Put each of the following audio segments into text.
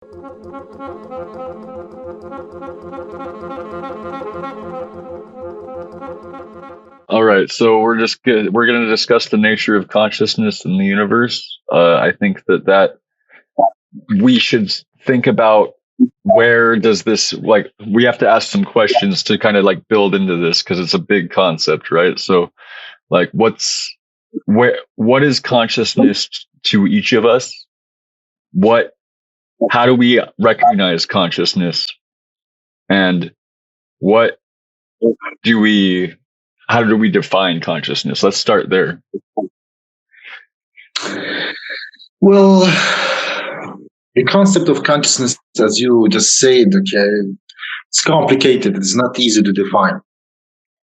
All right, so we're going to discuss the nature of consciousness in the universe. I think that we should think about where does this, like, we have to ask some questions to kind of like build into this because it's a big concept, right? So like what is consciousness to each of us? What How do we recognize consciousness, and what do we how do we define consciousness? Let's start there. Well, the concept of consciousness, as you just said, okay, it's complicated. It's not easy to define.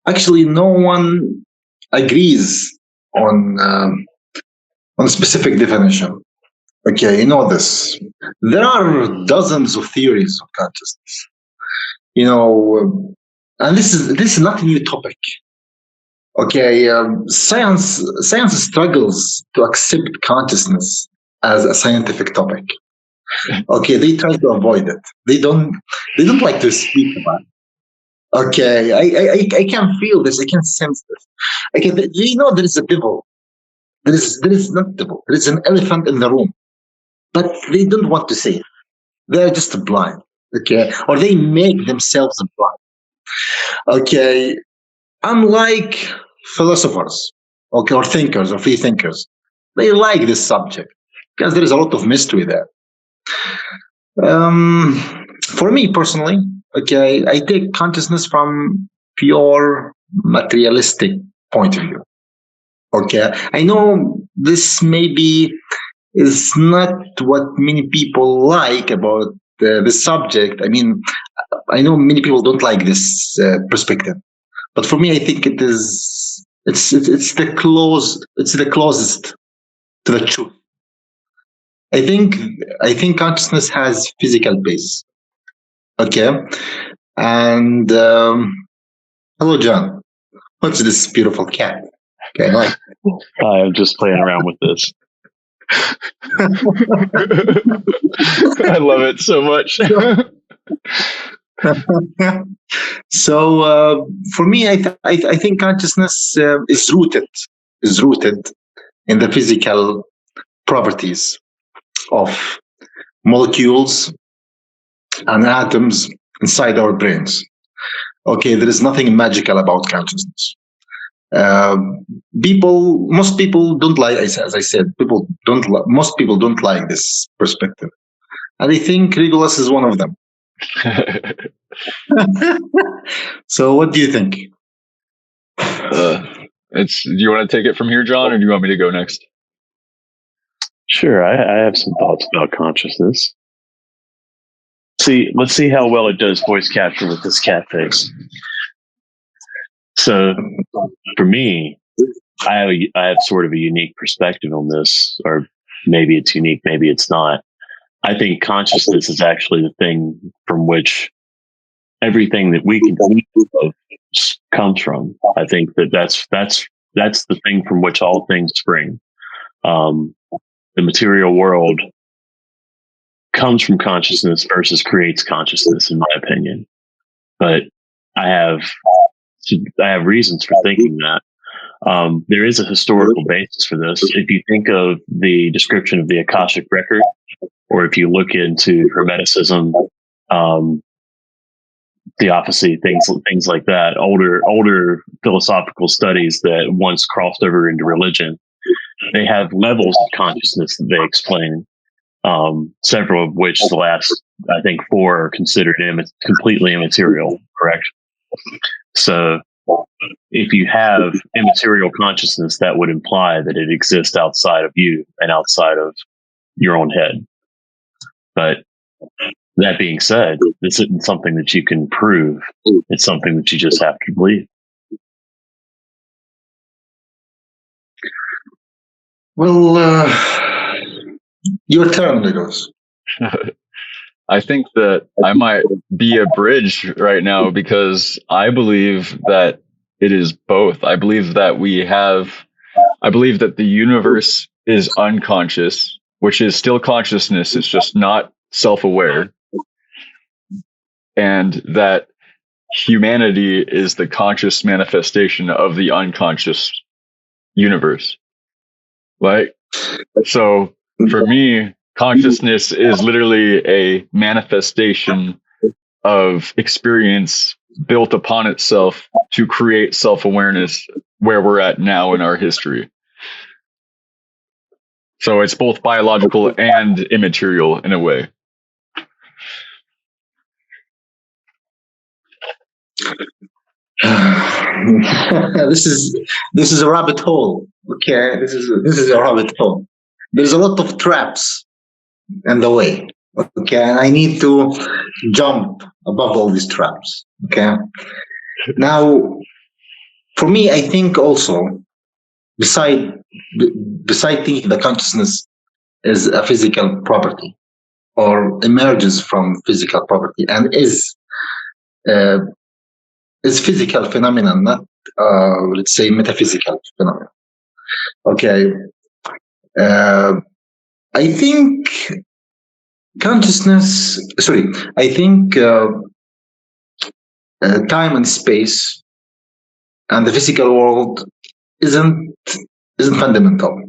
Actually, no one agrees on on a specific definition. Okay, you know this. There are dozens of theories of consciousness. And this is not a new topic. Okay, science struggles to accept consciousness as a scientific topic. Okay, they try to avoid it. They don't like to speak about it. Okay, I can feel this. I can sense this. Okay, there is a devil. There is not devil. There is an elephant in the room, but they don't want to say it. They're just blind. Okay, or they make themselves blind. Okay, unlike philosophers, okay, or thinkers or free thinkers, they like this subject because there is a lot of mystery there. For me personally, okay, I take consciousness from pure materialistic point of view. Okay, I know this maybe is not what many people like about the subject. I mean, I know many people don't like this perspective, but for me, I think it is. It's the closest to the truth. I think consciousness has physical base. Okay, and hello, John. What's this beautiful cat? Okay, like I'm just playing around with this. I love it so much. So for me, I think consciousness is rooted in the physical properties of molecules and atoms inside our brains. Okay, there is nothing magical about consciousness. Most people don't like, as I said, most people don't like this perspective, and I think Regulus is one of them. So, what do you think? Do you want to take it from here, John, or do you want me to go next? Sure, I have some thoughts about consciousness. Let's see how well it does voice capture with this cat face. So, for me, I have sort of a unique perspective on this, or maybe it's unique, maybe it's not. I think consciousness is actually the thing from which everything that we can think of comes from. I think that's the thing from which all things spring. The material world comes from consciousness versus creates consciousness, in my opinion. But I have reasons for thinking that. There is a historical basis for this. If you think of the description of the Akashic record, or if you look into Hermeticism, theosophy, things like that, older philosophical studies that once crossed over into religion, they have levels of consciousness that they explain. Several of which, the last, I think, 4 are considered completely immaterial, correct? So if you have immaterial consciousness, that would imply that it exists outside of you and outside of your own head. But that being said, this isn't something that you can prove. It's something that you just have to believe. Well, your turn, Legos. I think that I might be a bridge right now because I believe that it is both. I believe that the universe is unconscious, which is still consciousness. It's just not self-aware, and that humanity is the conscious manifestation of the unconscious universe. Like, so for me, consciousness is literally a manifestation of experience built upon itself to create self-awareness where we're at now in our history. So it's both biological and immaterial in a way. This is a rabbit hole. Okay, this is a rabbit hole. There's a lot of traps in the way. Okay, and I need to jump above all these traps. Okay. Now, for me, I think also, beside thinking the consciousness is a physical property or emerges from physical property and is physical phenomenon, not let's say metaphysical phenomenon. Okay, I think consciousness. Sorry, I think time and space and the physical world isn't fundamental,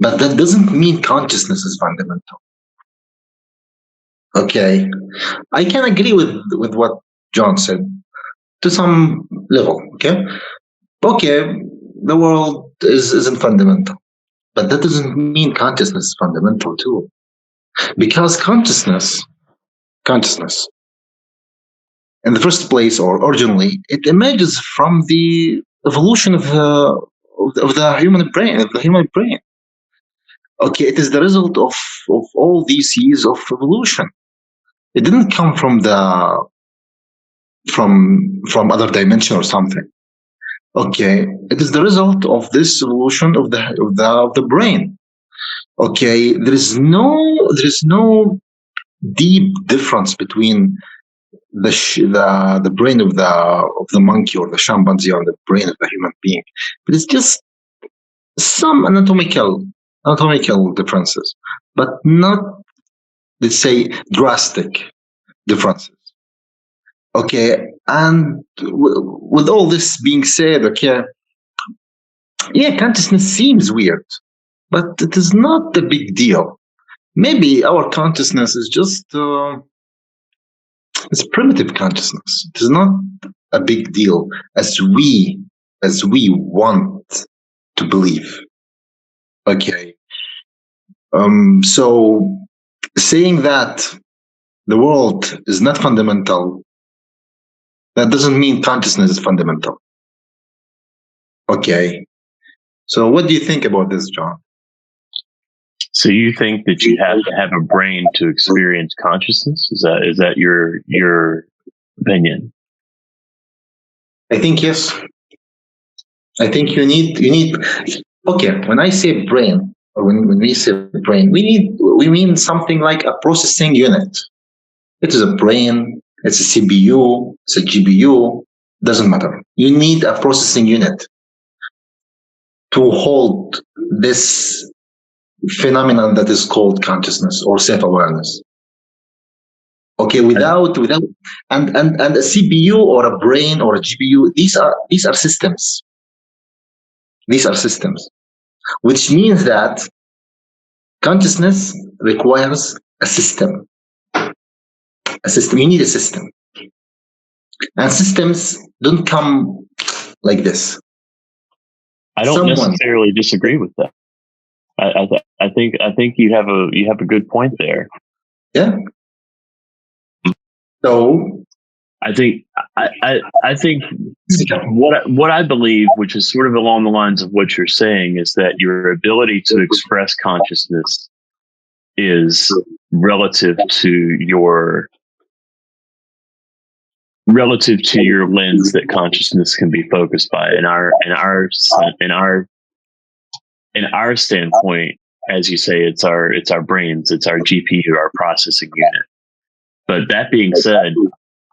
but that doesn't mean consciousness is fundamental. Okay, I can agree with what John said to some level. Okay, the world isn't fundamental, but that doesn't mean consciousness is fundamental too, because consciousness, in the first place or originally, it emerges from the evolution of the human brain. Okay, it is the result of all these years of evolution. It didn't come from other dimension or something. Okay, it is the result of this evolution of the brain. Okay, there is no deep difference between the brain of the monkey or the chimpanzee or the brain of the human being. But it's just some anatomical differences, but not, let's say, drastic differences. Okay, and with all this being said, okay, yeah, consciousness seems weird, but it is not a big deal. Maybe our consciousness is just it's primitive consciousness. It is not a big deal as we want to believe. Okay, so saying that the world is not fundamental, that doesn't mean consciousness is fundamental. Okay. So what do you think about this, John? So you think that you have to have a brain to experience consciousness? Is that your opinion? I think yes. I think you need okay, when I say brain, or when we say brain, we mean something like a processing unit. It is a brain, it's a CPU, it's a GPU, doesn't matter. You need a processing unit to hold this phenomenon that is called consciousness or self-awareness. Okay, without and a CPU or a brain or a GPU, these are systems. These are systems, which means that consciousness requires a system. A system. You need a system, and systems don't come like this. I don't necessarily disagree with that. I think you have a good point there. Yeah. So I think what I believe, which is sort of along the lines of what you're saying, is that your ability to express consciousness is relative to your lens that consciousness can be focused by. In our standpoint, as you say, it's our brains, it's our GPU, our processing unit. But that being said,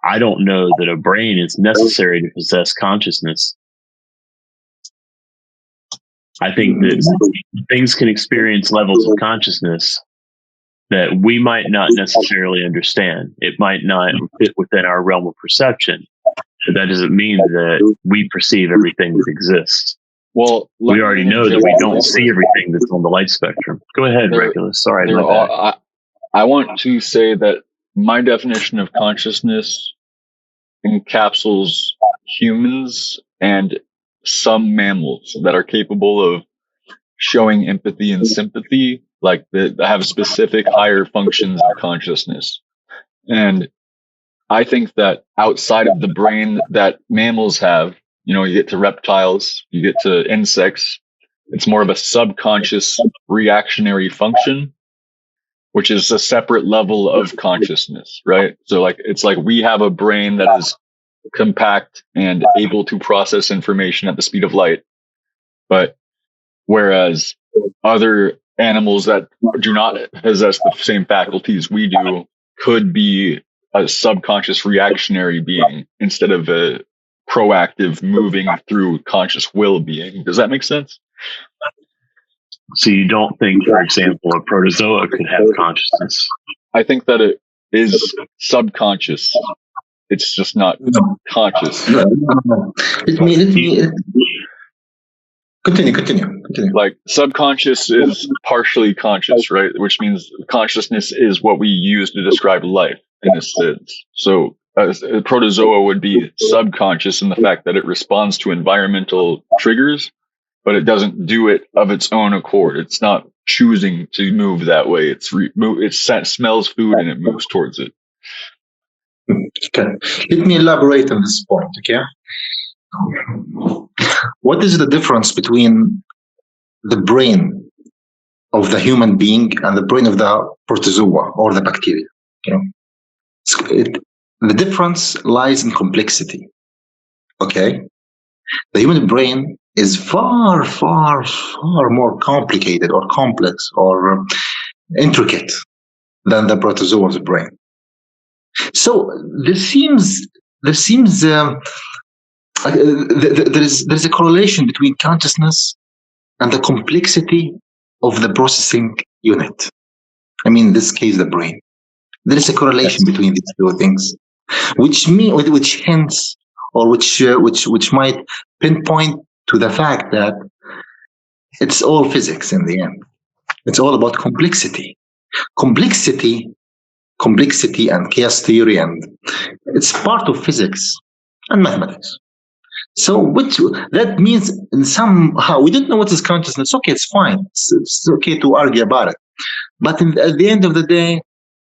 I don't know that a brain is necessary to possess consciousness. I think that things can experience levels of consciousness that we might not necessarily understand. It might not fit within our realm of perception, but that doesn't mean that we perceive everything that exists. Well, We already know that we don't see everything that's on the light spectrum. Go ahead, Regulus. Sorry, my bad. I want to say that my definition of consciousness encapsulates humans and some mammals that are capable of showing empathy and sympathy, like that have specific higher functions of consciousness. And I think that outside of the brain that mammals have, you get to reptiles, you get to insects, it's more of a subconscious reactionary function, which is a separate level of consciousness, right? So it's like we have a brain that is compact and able to process information at the speed of light. But whereas other animals that do not possess the same faculties we do could be a subconscious reactionary being instead of a proactive moving through conscious will being. Does that make sense? So you don't think, for example, a protozoa could have consciousness? I think that it is subconscious. It's just not conscious. No. Let me continue. Like subconscious is partially conscious, right? Which means consciousness is what we use to describe life in a sense. So a protozoa would be subconscious in the fact that it responds to environmental triggers, but it doesn't do it of its own accord. It's not choosing to move that way. It smells food and it moves towards it. Okay. Let me elaborate on this point, okay? What is the difference between the brain of the human being and the brain of the protozoa or the bacteria? Okay? The difference lies in complexity, okay? The human brain is far, far, far more complicated or complex or intricate than the protozoa's brain. So there seems there's a correlation between consciousness and the complexity of the processing unit. I mean, in this case, the brain. There is a correlation between these two things, which hints or which might pinpoint to the fact that it's all physics in the end. It's all about complexity and chaos theory, and it's part of physics and mathematics. So that means in somehow we don't know what is consciousness. Okay, it's fine. It's okay to argue about it. But at the end of the day,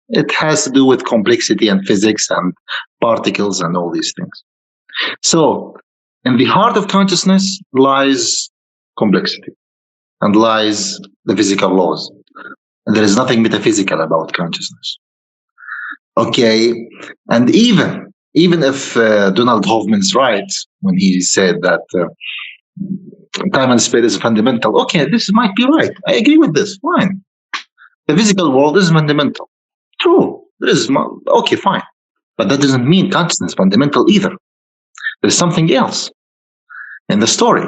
it has to do with complexity and physics and particles and all these things. So in the heart of consciousness lies complexity and lies the physical laws. And there is nothing metaphysical about consciousness. Okay, and even if Donald Hoffman is right when he said that time and space is fundamental, okay, this might be right. I agree with this. Fine. The physical world is fundamental. True. Okay, fine. But that doesn't mean consciousness is fundamental either. There's something else in the story.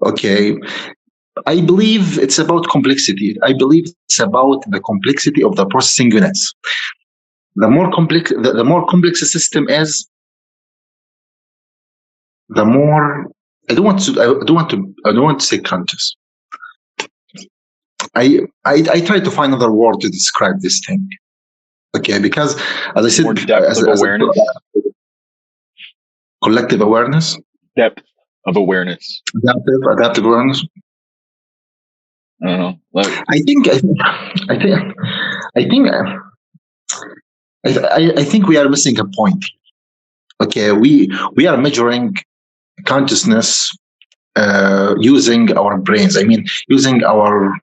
Okay. I believe it's about complexity. I believe it's about the complexity of the processing units. The more complex a system is, the more I don't want to say conscious. I try to find another word to describe this thing. Okay, because as I said, more depth of awareness. Collective awareness. Depth of awareness. Adaptive awareness. I don't know. I think we are missing a point. Okay, we are measuring consciousness using our brains. I mean, using our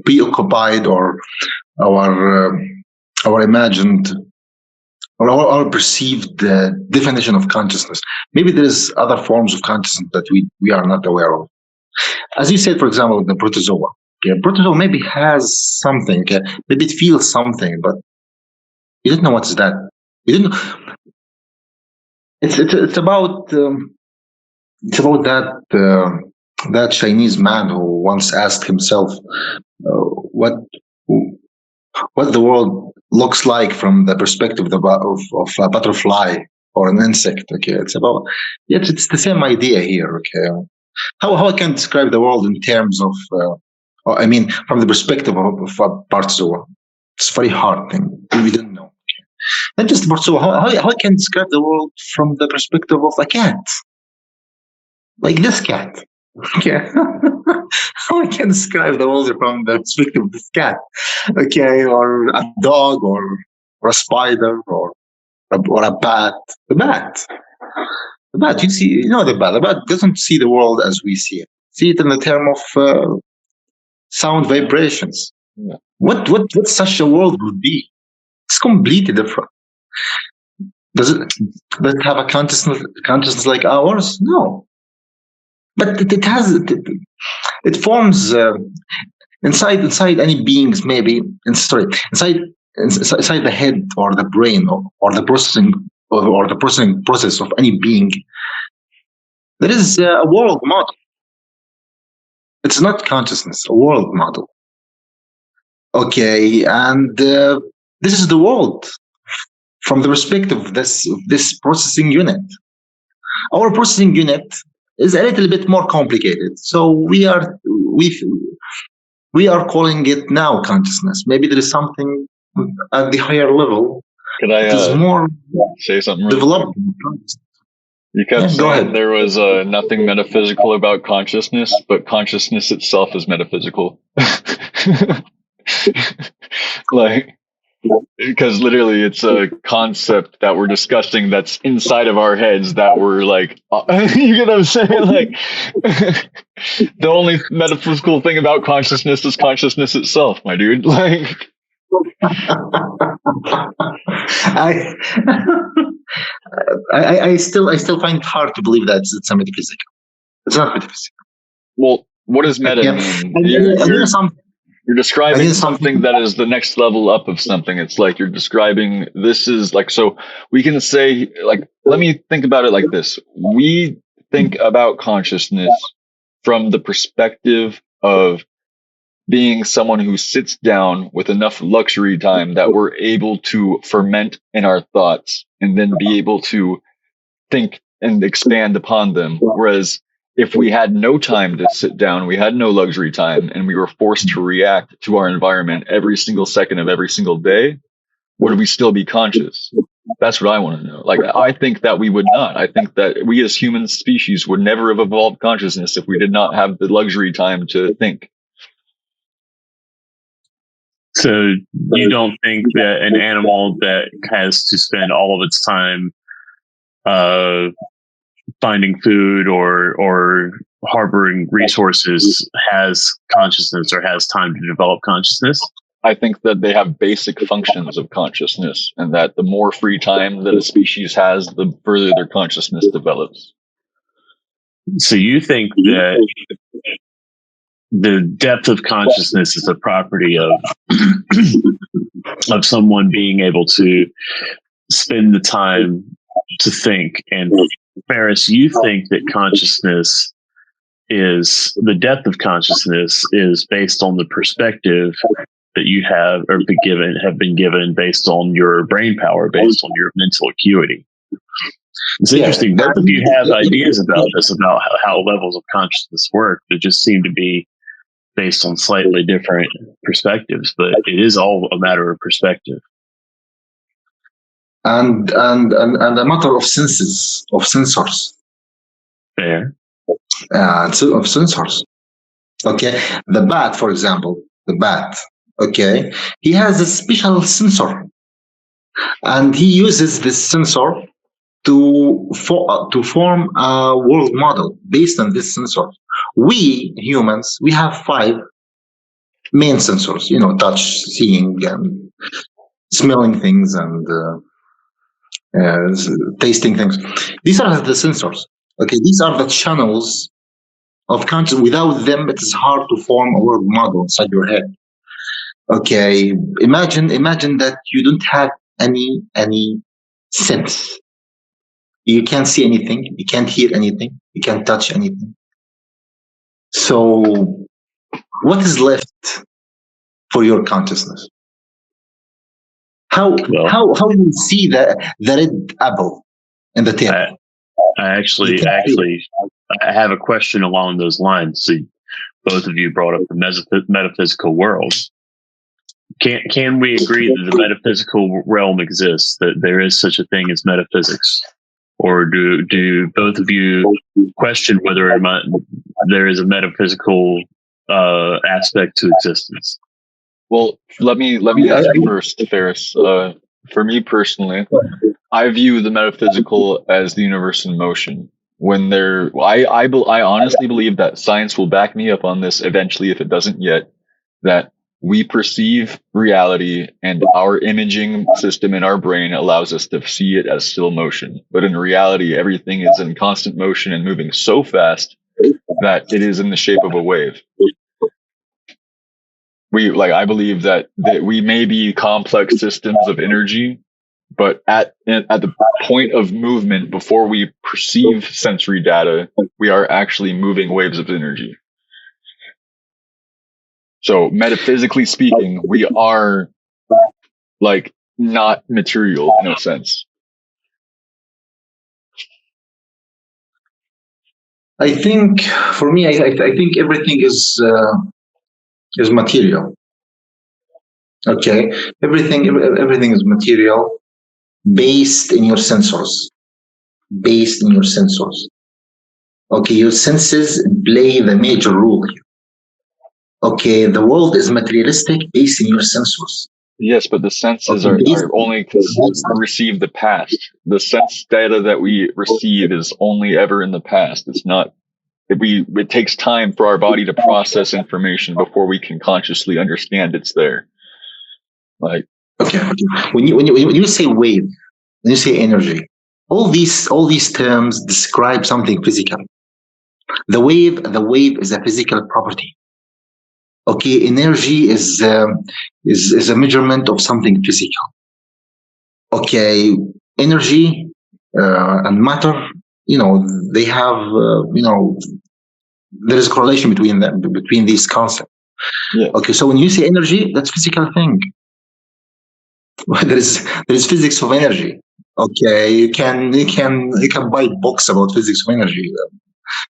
preoccupied or our imagined or our perceived definition of consciousness. Maybe there is other forms of consciousness that we are not aware of. As you said, for example, the protozoa. Okay, protozoa maybe has something. Okay? Maybe it feels something, but you didn't know what's that. You didn't. It's about that Chinese man who once asked himself, what the world looks like from the perspective of a butterfly or an insect. Okay, it's the same idea here. Okay, how I can describe the world in terms of, I mean, from the perspective of a Barzoa. It's a very hard thing. We don't know. Not just Barzoa. How I can describe the world from the perspective of a cat, like this cat. Okay. How I can describe the world from the perspective of this cat, okay, or a dog, or a spider, or a bat. The bat. You see, the bat. The bat doesn't see the world as we see it. See it in the term of sound vibrations. Yeah. What such a world would be? It's completely different. Does it have a consciousness like ours? No. But it forms inside any beings, maybe inside the head or the brain or the processing or the processing process of any being. There is a world model. It's not consciousness, a world model. Okay, and this is the world from the perspective of this processing unit. Our processing unit is a little bit more complicated. So we are calling it now consciousness. Maybe there is something at the higher level. Could I that is more say something really developed. You kept Go saying ahead. there was nothing metaphysical about consciousness, but consciousness itself is metaphysical. Because literally it's a concept that we're discussing that's inside of our heads that we're like, you get what I'm saying? The only metaphysical thing about consciousness is consciousness itself, my dude. I still find it hard to believe that it's a metaphysical. It's not metaphysical. Well, what does meta mean? You're describing something that is the next level up of something. It's like you're describing so we can say, let me think about it like this. We think about consciousness from the perspective of being someone who sits down with enough luxury time that we're able to ferment in our thoughts and then be able to think and expand upon them. Whereas if we had no time to sit down, we had no luxury time, and we were forced to react to our environment every single second of every single day, would we still be conscious? That's what I want to know. I think that we would not. I think that we as human species would never have evolved consciousness if we did not have the luxury time to think. So you don't think that an animal that has to spend all of its time finding food or harboring resources has consciousness or has time to develop consciousness? I think that they have basic functions of consciousness, and that the more free time that a species has, the further their consciousness develops. So you think that the depth of consciousness is a property of someone being able to spend the time to think. And Faris, you think that consciousness is the depth of consciousness is based on the perspective that you have been given based on your brain power, based on your mental acuity. It's interesting. Both of you have ideas about this, about how levels of consciousness work that just seem to be based on slightly different perspectives, but it is all a matter of perspective. And a matter of senses, of sensors. Fair. Of sensors. Okay. The bat, for example, okay, he has a special sensor, and he uses this sensor to form a world model based on this sensor. We humans, we have 5 main sensors, touch, seeing, and smelling things, and tasting things. These are the sensors. Okay, these are the channels of consciousness. Without them, it is hard to form a world model inside your head. Okay, imagine that you don't have any sense. You can't see anything. You can't hear anything. You can't touch anything. So, what is left for your consciousness? How Well, how do you see the red apple in the table? I actually I have a question along those lines. So both of you brought up the metaphysical world. Can we agree that the metaphysical realm exists, that there is such a thing as metaphysics? Or do both of you question whether or not there is a metaphysical aspect to existence? Well, let me answer first, Ferris. For me personally, I view the metaphysical as the universe in motion. When I honestly believe that science will back me up on this eventually, if it doesn't yet, that we perceive reality and our imaging system in our brain allows us to see it as still motion. But in reality, everything is in constant motion and moving so fast that it is in the shape of a wave. I believe that we may be complex systems of energy, but at the point of movement, before we perceive sensory data, we are actually moving waves of energy. So metaphysically speaking, we are like not material in a sense. I think for me, I think everything is material. Okay, everything is material, based in your sensors. Based in your sensors. Okay, your senses play the major role here. Okay, the world is materialistic based in your sensors. Yes, but the senses are only receive the past. The sense data that we receive is only ever in the past. It's not. It takes time for our body to process information before we can consciously understand it's there. Like, okay. When you say wave, when you say energy, all these terms describe something physical. The wave is a physical property. Okay, energy is a measurement of something physical. Okay, energy and matter, they have, there is a correlation between them, between these concepts. Yeah. Okay, so when you say energy, that's physical thing. there is physics of energy. Okay, you can buy books about physics of energy,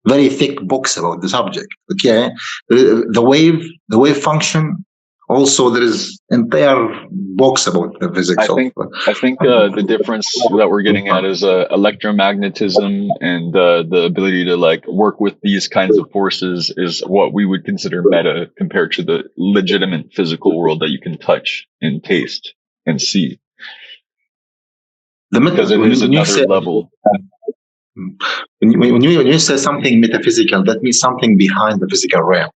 very thick books about the subject. Okay, the wave function. Also, there is entire books about the physics. I think the difference that we're getting at is electromagnetism and the ability to work with these kinds of forces is what we would consider meta compared to the legitimate physical world that you can touch and taste and see. Because it is another level. When you say something metaphysical, that means something behind the physical realm.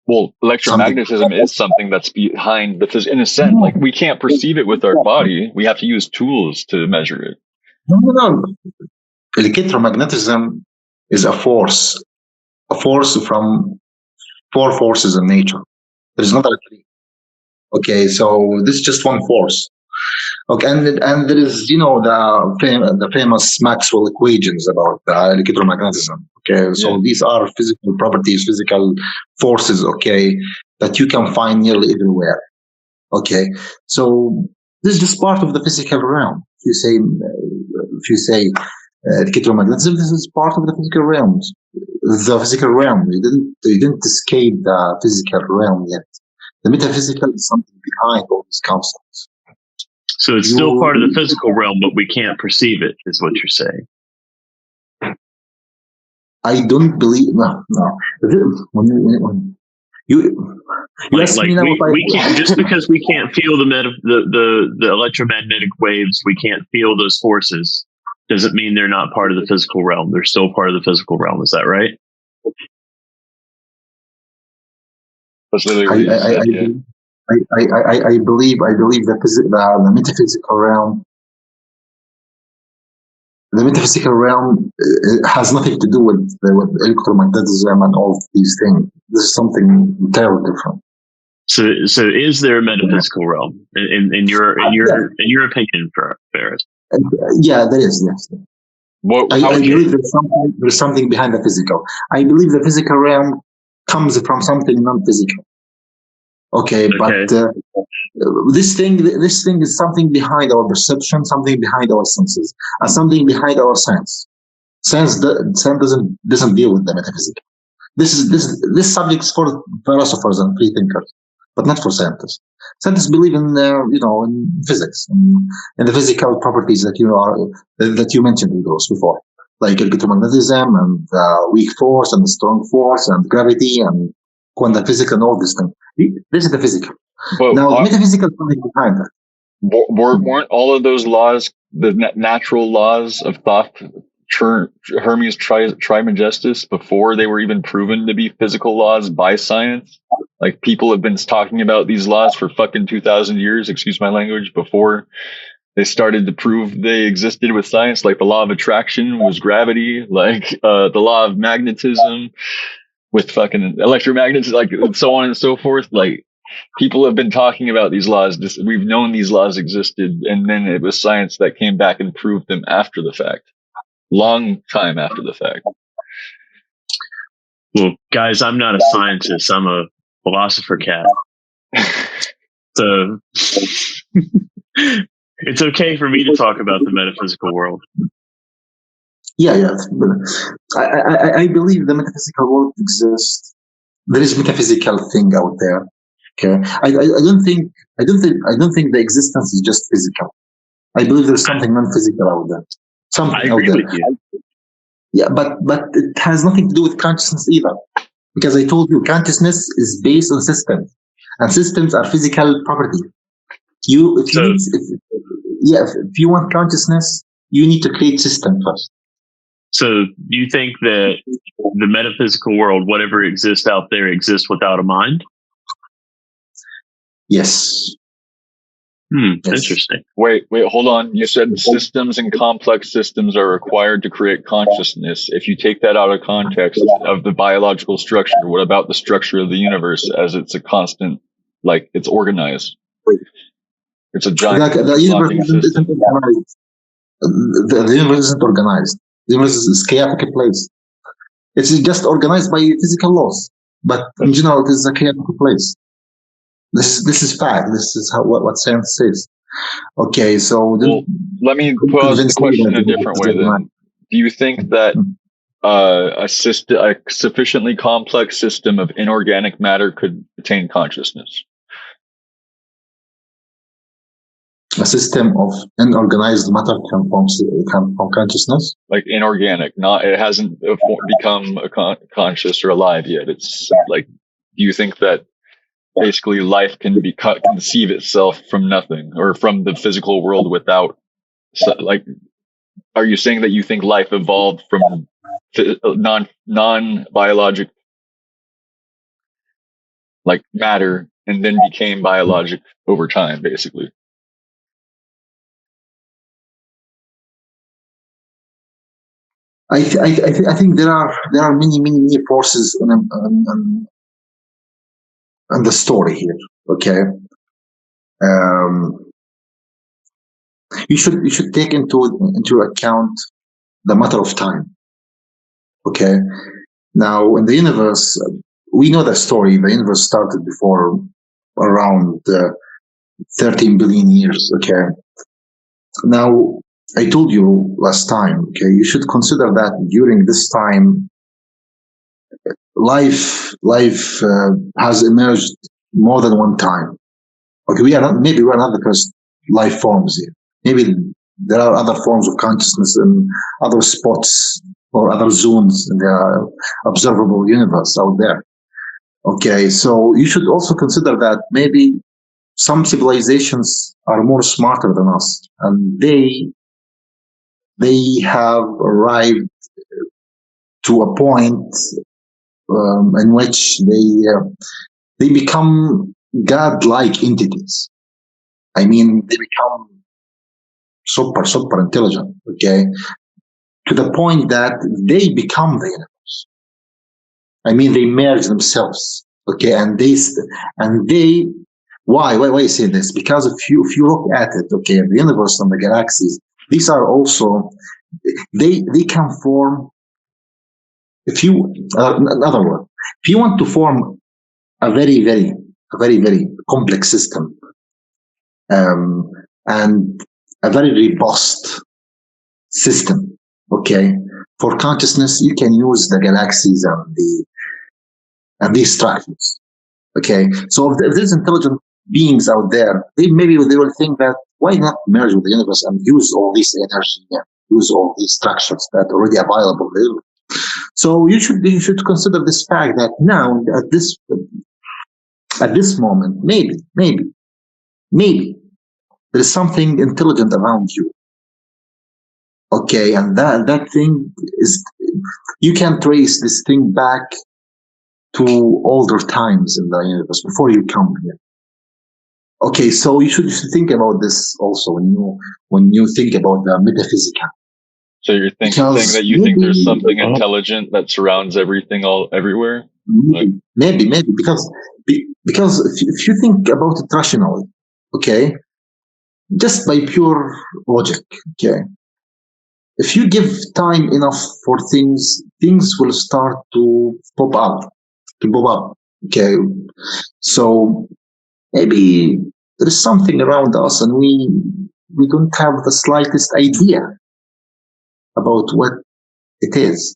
Well, electromagnetism is something that's behind the physical, in a sense. Like, we can't perceive it with our body. We have to use tools to measure it. No. Electromagnetism is a force from 4 forces in nature. There's not a 3. Okay, so this is just one force. Okay, and there is, the famous Maxwell equations about electromagnetism. Okay, so these are physical properties, physical forces. Okay, that you can find nearly everywhere. Okay, so this is just part of the physical realm. If you say electromagnetism, this is part of the physical realms. The physical realm. You didn't escape the physical realm yet. The metaphysical is something behind all these concepts. So it's still part of the physical realm, but we can't perceive it, is what you're saying. I don't believe. No. When you we can't, just because we can't feel the electromagnetic waves, we can't feel those forces. Doesn't mean they're not part of the physical realm. They're still part of the physical realm. Is that right? I believe the metaphysical realm. The metaphysical realm has nothing to do with electromagnetism and all these things. This is something entirely different. So is there a metaphysical realm in your opinion, Ferris? Yeah, there is. Yes. I believe there's something behind the physical. I believe the physical realm comes from something non-physical. Okay, but this thing is something behind our perception, something behind our senses, and something behind our science. Science doesn't deal with the metaphysical. This subject is for philosophers and free thinkers, but not for scientists. Scientists believe in in physics, in the physical properties that you mentioned in those before, like electromagnetism and weak force and strong force and gravity and quantum physics and all these things. This is the physical. But now, metaphysical is something behind that. Weren't all of those laws, the natural laws of thought, Hermes Trismegistus, before they were even proven to be physical laws by science? Like, people have been talking about these laws for fucking 2,000 years, excuse my language, before they started to prove they existed with science. Like, the law of attraction was gravity, like the law of magnetism with fucking electromagnetism, like so on and so forth. Like, people have been talking about these laws. We've known these laws existed, and then it was science that came back and proved them after the fact. Long time after the fact. Well, guys, I'm not a scientist. I'm a philosopher cat. So it's okay for me to talk about the metaphysical world. Yeah. I believe the metaphysical world exists. There is metaphysical thing out there. Okay, I don't think the existence is just physical. I believe there's something non-physical out there. Something I agree out there. with you. Yeah, but it has nothing to do with consciousness either, because I told you consciousness is based on systems, and systems are physical property. If you want consciousness, you need to create system first. So you think that the metaphysical world, whatever exists out there, exists without a mind? Yes. Yes. Interesting. Wait, hold on. You said systems and complex systems are required to create consciousness. If you take that out of context of the biological structure, what about the structure of the universe as it's a constant, like it's organized? It's a giant. The universe isn't organized. The universe isn't organized. The universe is a chaotic place. It's just organized by physical laws, but in general, it is a chaotic place. This is fact. This is what science says. Okay, so let me pose the question in a different way. Then, do you think that a sufficiently complex system of inorganic matter could attain consciousness? A system of unorganized matter can form consciousness? Like inorganic, it hasn't become conscious or alive yet. It's like, do you think that basically life can conceive itself from nothing, or from the physical world without, like, are you saying that you think life evolved from non-biologic, like matter, and then became biologic over time, basically? I think there are many forces in the story here. Okay, you should take into account the matter of time. Okay, now in the universe, we know the story. The universe started before around 13 billion years. Okay, now I told you last time. Okay, you should consider that during this time, life has emerged more than one time. Okay, we're not the first life forms here. Maybe there are other forms of consciousness in other spots or other zones in the observable universe out there. Okay, so you should also consider that maybe some civilizations are more smarter than us, and they have arrived to a point in which they become God-like entities. I mean, they become super intelligent. Okay, to the point that they become the universe. I mean, they merge themselves. Okay, and they why I say this? Because if you look at it, okay, the universe and the galaxies, these are also they can form. In other words, if you want to form a very a very, very complex system, and a very robust system. Okay, for consciousness, you can use the galaxies and these structures. Okay, so if there's intelligent beings out there, they will think that why not merge with the universe and use all this energy and use all these structures that are already available there. So you should consider this fact that now at this moment, maybe there is something intelligent around you. Okay, and that thing is, you can trace this thing back to older times in the universe before you come here. Okay, so you should think about this also when you think about the metaphysical. So you're saying that you think there's something intelligent that surrounds everything everywhere? Maybe because if you think about it rationally, okay, just by pure logic, okay, if you give time enough for things will start to pop up. Okay, so maybe there is something around us, and we don't have the slightest idea about what it is.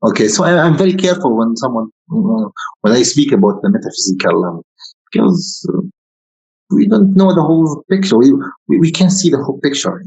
Okay, so I'm very careful when I speak about the metaphysical, because we don't know the whole picture. We can't see the whole picture.